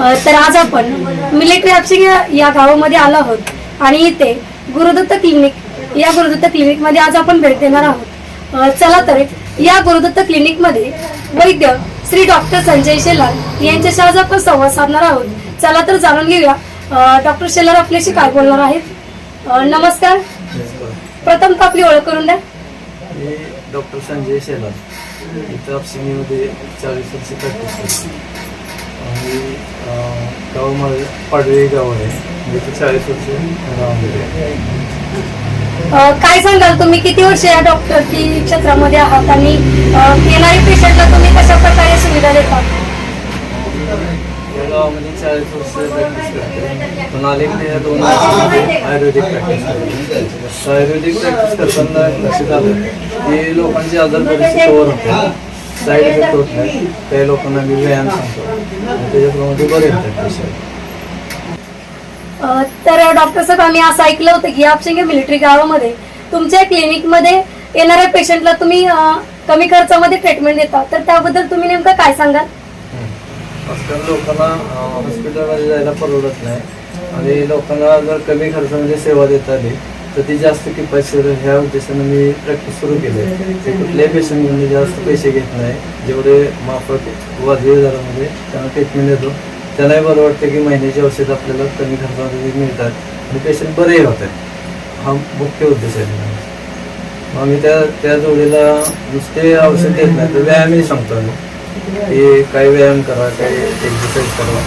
तर आज आपण मिलिटरी हापसिंग या गावामध्ये आलो आहोत आणि इथे गुरुदत्त क्लिनिक या गुरुदत्त क्लिनिक मध्ये आज आपण भेट देणार आहोत। चला तर या गुरुदत्त क्लिनिक मध्ये वैद्य श्री डॉक्टर संजय शेलार यांच्याशी आज आपण संवाद साधणार आहोत। चला तर जाणून घेऊया डॉक्टर शेलार आपल्याशी काय बोलणार आहेत। नमस्कार, प्रथम आपली ओळख करून द्या। मी डॉक्टर संजय शेलार, इथं हापसिंगमध्ये 40 वर्ष प्रॅक्टिस करतो आणि गाव माझं पाडवे गाव आहे, इथं 40 वर्ष गावामध्ये आहे। काय सांगाल तुम्ही किती वर्ष या डॉक्टर की क्षेत्रामध्ये आहात आणि येणाऱ्या पेशंटला तुम्ही कशा प्रकारे सुविधा देतात? या गावामध्ये 40 वर्ष प्रॅक्टिस करतो, पण अलीकडे 2 वर्षामध्ये आयुर्वेदिक प्रॅक्टिस करतो। आयुर्वेदिक प्रॅक्टिस करताना लक्षात आलं की लोकांचे आजार बरेचसे कव्हर होते, साईड इफेक्ट होत नाही। काही लोकांना मी व्यायाम सांगतो आणि त्याच्याप्रमाणे बरे होतात पेशंट। तर डॉक्टर साहेब, आम्ही असं ऐकलं होतं की हापसिंग मिलिटरी गावामध्ये तुमच्या क्लिनिक मध्ये येणाऱ्या पेशंटला तुम्ही कमी खर्चामध्ये ट्रीटमेंट देता, तर त्याबद्दल तुम्ही नेमकं काय सांगाल? आजकाल लोकांना हॉस्पिटलमध्ये जायला परवडत नाही आणि लोकांना जर कमी खर्चामध्ये सेवा देता आली तर ती जास्त किफायतशीर ह्या उद्देशाने मी प्रॅक्टिस सुरू केली आहे। ते कुठल्याही पेशंटमध्ये जास्त पैसे घेत नाही, जेवढे माफक वाजवी दरामध्ये त्यांना ट्रीटमेंट देतो। त्यांनाही बरं वाटतं की महिन्याची औषध आपल्याला कमी खर्चामध्ये मिळतात आणि पेशंट बरेही होतात। हा मुख्य उद्देश आहे। मग आम्ही त्या जोडीला नुसते औषध देत नाही तर व्यायामही सांगतो आम्ही की काही व्यायाम करा, काही एक्सरसाइज करा,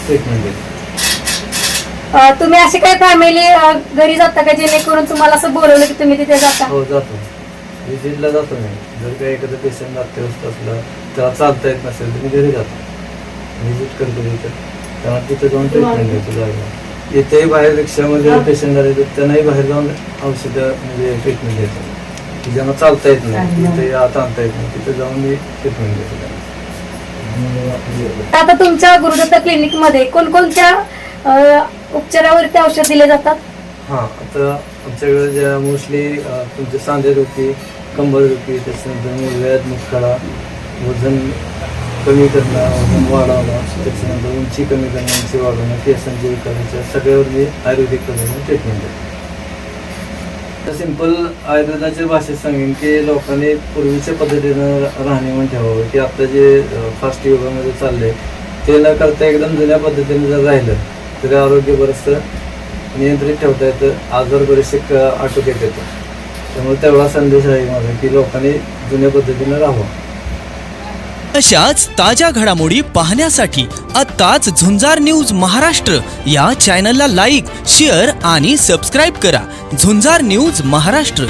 ट्रीटमेंट देतो। तुम्ही अशी काही फॅमिली घरी जाता का जेणेकरून तुम्हाला असं बोलवलं की तुम्ही तिथे जाता? हो, जातो, विजिटला जातो मी। जर काही एखादं पेशंट अत्यवस्थ असलं, त्याला चालता येत नसेल तर मी घरी जातो, व्हिजिट करतो तिथं, त्यांना तिथं जाऊन ट्रीटमेंट देतो जायला। इथेही बाहेर रिक्षामध्ये पेशंट आले तर त्यांनाही बाहेर जाऊन औषधं म्हणजे ट्रीटमेंट देतो। ज्यांना चालता येत नाही, तिथे आत आणता येत नाही, तिथे जाऊन मी ट्रीटमेंट देतो त्यांना। आता तुमच्या गुरुदत्त क्लिनिक मध्ये कोणकोणत्या उपचारावरती औषध दिले जातात? हां, आता आमच्याकडे ज्या मोस्टली तुमच्या सांधेदुखी, कंबरदुखी, त्याच्यानंतर मूळव्याध, मुतखडा, वजन कमी करणं, वजन वाढवणं, त्याच्यानंतर उंची कमी करणं, उंची वाढवणं, केसांची विकारांच्या सगळ्यावर मी आयुर्वेदिक पद्धतीने ट्रीटमेंट देतो। सिंपल आयुर्वेदाच्या भाषेत सांगेन की लोकांनी पूर्वीच्या पद्धतीनं राहणीमान ठेवावं, की आता जे फास्ट युगामध्ये चाललंय ते न करता एकदम जुन्या पद्धतीने जर राहिलं तर आरोग्य बरंचसं नियंत्रित ठेवता येतं, आजार बरेचसे आटोक्यात येतं। त्यामुळे तेवढा संदेश आहे माझा की लोकांनी जुन्या पद्धतीनं राहावं। अशाच ताज्या घडामोडी पाहण्यासाठी आत्ताच झुंजार न्यूज महाराष्ट्र या चॅनलला लाईक, शेअर आणि सबस्क्राईब करा। झुंजार न्यूज महाराष्ट्र।